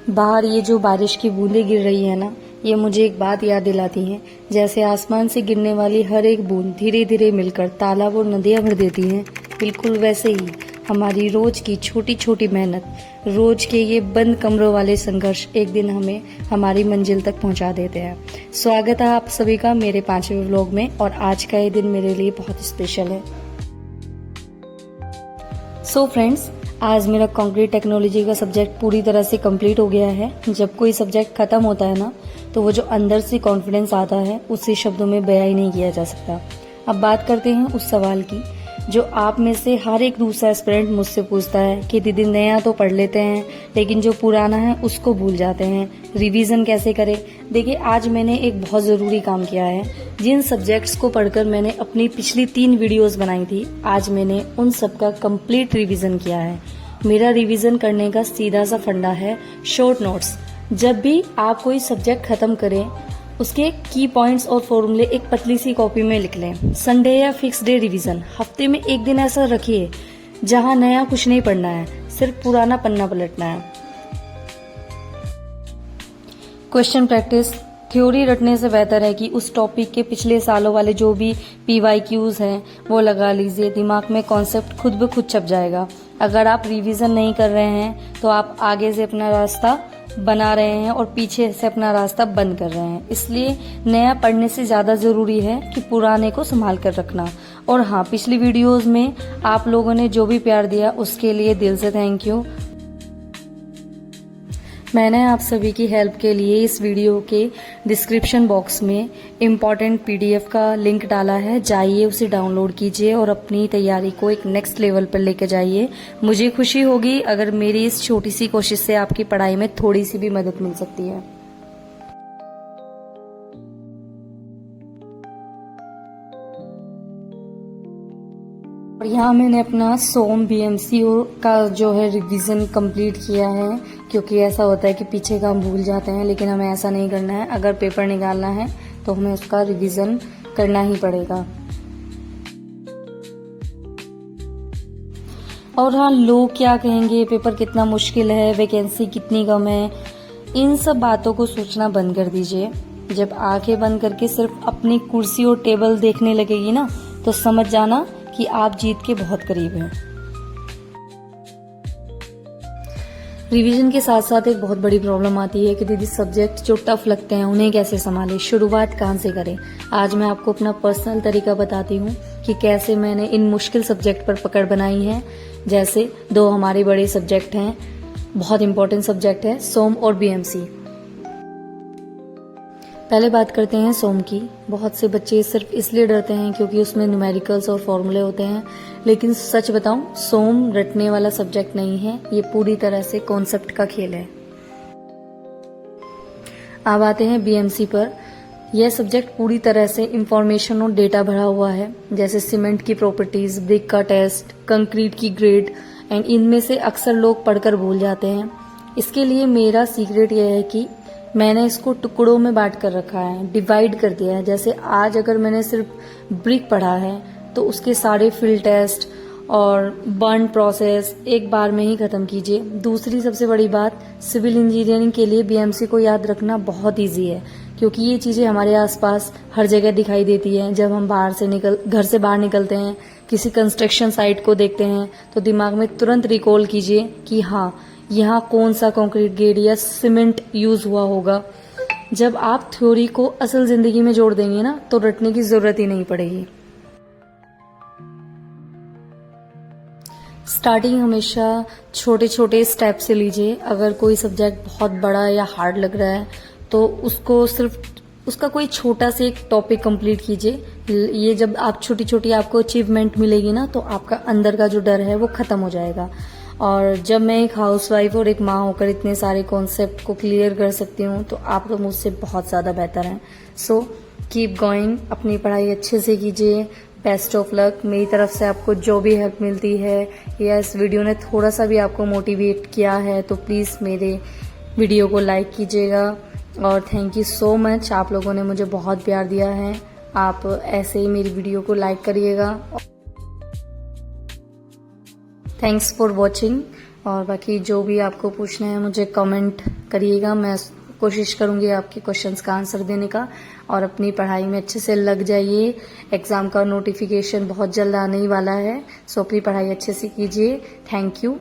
बाहर ये जो बारिश की बूंदें गिर रही है ना, ये मुझे एक बात याद दिलाती है। जैसे आसमान से गिरने वाली हर एक बूंद धीरे धीरे मिलकर तालाब और नदियां भर देती हैं, बिल्कुल वैसे ही हमारी रोज की छोटी छोटी मेहनत, रोज के ये बंद कमरों वाले संघर्ष एक दिन हमें हमारी मंजिल तक पहुंचा देते हैं। स्वागत है आप सभी का मेरे 5वें व्लॉग में, और आज का ये दिन मेरे लिए बहुत स्पेशल है। सो फ्रेंड्स, आज मेरा कंक्रीट टेक्नोलॉजी का सब्जेक्ट पूरी तरह से कंप्लीट हो गया है। जब कोई सब्जेक्ट खत्म होता है ना, तो वो जो अंदर से कॉन्फिडेंस आता है उसे शब्दों में बयां ही नहीं किया जा सकता। अब बात करते हैं उस सवाल की जो आप में से हर एक दूसरा एस्पिरेंट मुझसे पूछता है कि दीदी नया तो पढ़ लेते हैं लेकिन जो पुराना है उसको भूल जाते हैं, रिवीजन कैसे करें। देखिए, आज मैंने एक बहुत ज़रूरी काम किया है। जिन सब्जेक्ट्स को पढ़कर मैंने अपनी पिछली 3 वीडियोस बनाई थी, आज मैंने उन सब का कंप्लीट रिवीजन किया है। मेरा रिवीजन करने का सीधा सा फंडा है शॉर्ट नोट्स। जब भी आप कोई सब्जेक्ट खत्म करें, उसके की पॉइंट्स और फॉर्मूले एक पतली सी कॉपी में लिख लें। संडे या फिक्स डे रिवीजन, हफ्ते में एक दिन ऐसा रखिए जहां नया कुछ नहीं पढ़ना है, सिर्फ पुराना पन्ना पलटना है। क्वेश्चन प्रैक्टिस, थ्योरी रटने से बेहतर है कि उस टॉपिक के पिछले सालों वाले जो भी PYQs हैं वो लगा लीजिए। दिमाग में कॉन्सेप्ट खुद ब खुद छप जाएगा। अगर आप रिवीजन नहीं कर रहे हैं तो आप आगे से अपना रास्ता बना रहे हैं और पीछे से अपना रास्ता बंद कर रहे हैं। इसलिए नया पढ़ने से ज्यादा जरूरी है कि पुराने को संभाल कर रखना। और हाँ, पिछली वीडियोस में आप लोगों ने जो भी प्यार दिया उसके लिए दिल से थैंक यू। मैंने आप सभी की हेल्प के लिए इस वीडियो के डिस्क्रिप्शन बॉक्स में इम्पॉर्टेंट PDF का लिंक डाला है। जाइए, उसे डाउनलोड कीजिए और अपनी तैयारी को एक नेक्स्ट लेवल पर लेकर जाइए। मुझे खुशी होगी अगर मेरी इस छोटी सी कोशिश से आपकी पढ़ाई में थोड़ी सी भी मदद मिल सकती है। और यहाँ मैंने अपना सोम BMC का जो है रिवीजन कंप्लीट किया है, क्योंकि ऐसा होता है कि पीछे का हम भूल जाते हैं, लेकिन हमें ऐसा नहीं करना है। अगर पेपर निकालना है तो हमें उसका रिवीजन करना ही पड़ेगा। और हाँ, लोग क्या कहेंगे, पेपर कितना मुश्किल है, वैकेंसी कितनी कम है, इन सब बातों को सोचना बंद कर दीजिए। जब आंखें बंद करके सिर्फ अपनी कुर्सी और टेबल देखने लगेगी ना, तो समझ जाना कि आप जीत के बहुत करीब हैं। रिवीजन के साथ साथ एक बहुत बड़ी प्रॉब्लम आती है कि दीदी सब्जेक्ट जो टफ लगते हैं उन्हें कैसे संभालें, शुरुआत कहाँ से करें। आज मैं आपको अपना पर्सनल तरीका बताती हूँ कि कैसे मैंने इन मुश्किल सब्जेक्ट पर पकड़ बनाई है। जैसे 2 हमारे बड़े सब्जेक्ट हैं, बहुत इंपॉर्टेंट सब्जेक्ट है, सोम और BMC। पहले बात करते हैं सोम की। बहुत से बच्चे सिर्फ इसलिए डरते हैं क्योंकि उसमें न्यूमेरिकल्स और फॉर्मूले होते हैं, लेकिन सच बताऊं, सोम रटने वाला सब्जेक्ट नहीं है, ये पूरी तरह से कॉन्सेप्ट का खेल है। अब आते हैं BMC पर। यह सब्जेक्ट पूरी तरह से इंफॉर्मेशन और डेटा भरा हुआ है, जैसे सीमेंट की प्रॉपर्टीज, ब्रिक का टेस्ट, कंक्रीट की ग्रेड, एंड इनमें से अक्सर लोग पढ़कर भूल जाते हैं। इसके लिए मेरा सीक्रेट यह है कि मैंने इसको टुकड़ों में बांट कर रखा है, डिवाइड कर दिया है। जैसे आज अगर मैंने सिर्फ ब्रिक पढ़ा है तो उसके सारे फिल टेस्ट और बर्न प्रोसेस एक बार में ही खत्म कीजिए। दूसरी सबसे बड़ी बात, सिविल इंजीनियरिंग के लिए BMC को याद रखना बहुत ईजी है, क्योंकि ये चीजें हमारे आसपास हर जगह दिखाई देती हैं। जब हम घर से बाहर निकलते हैं, किसी कंस्ट्रक्शन साइट को देखते हैं, तो दिमाग में तुरंत रिकॉल कीजिए कि हाँ, यहाँ कौन सा कंक्रीट ग्रेड या सीमेंट यूज हुआ होगा। जब आप थ्योरी को असल जिंदगी में जोड़ देंगे ना, तो रटने की जरूरत ही नहीं पड़ेगी। स्टार्टिंग हमेशा छोटे छोटे स्टेप से लीजिए। अगर कोई सब्जेक्ट बहुत बड़ा या हार्ड लग रहा है तो उसको सिर्फ उसका कोई छोटा सा एक टॉपिक कंप्लीट कीजिए। ये जब आप छोटी छोटी आपको अचीवमेंट मिलेगी ना, तो आपका अंदर का जो डर है वो खत्म हो जाएगा। और जब मैं एक हाउसवाइफ और एक माँ होकर इतने सारे कॉन्सेप्ट को क्लियर कर सकती हूँ, तो आप तो मुझसे बहुत ज़्यादा बेहतर हैं। सो कीप गोइंग, अपनी पढ़ाई अच्छे से कीजिए। Best of luck. मेरी तरफ से आपको जो भी हेल्प मिलती है या इस वीडियो ने थोड़ा सा भी आपको मोटिवेट किया है तो प्लीज़ मेरे वीडियो को लाइक कीजिएगा। और थैंक यू सो मच, आप लोगों ने मुझे बहुत प्यार दिया है। आप ऐसे ही मेरी वीडियो को लाइक करिएगा। Thanks for watching. और बाकी जो भी आपको पूछना है मुझे कमेंट करिएगा, मैं कोशिश करूंगी आपके क्वेश्चंस का आंसर देने का। और अपनी पढ़ाई में अच्छे से लग जाइए, एग्ज़ाम का नोटिफिकेशन बहुत जल्द आने ही वाला है, सो अपनी पढ़ाई अच्छे से कीजिए। Thank you.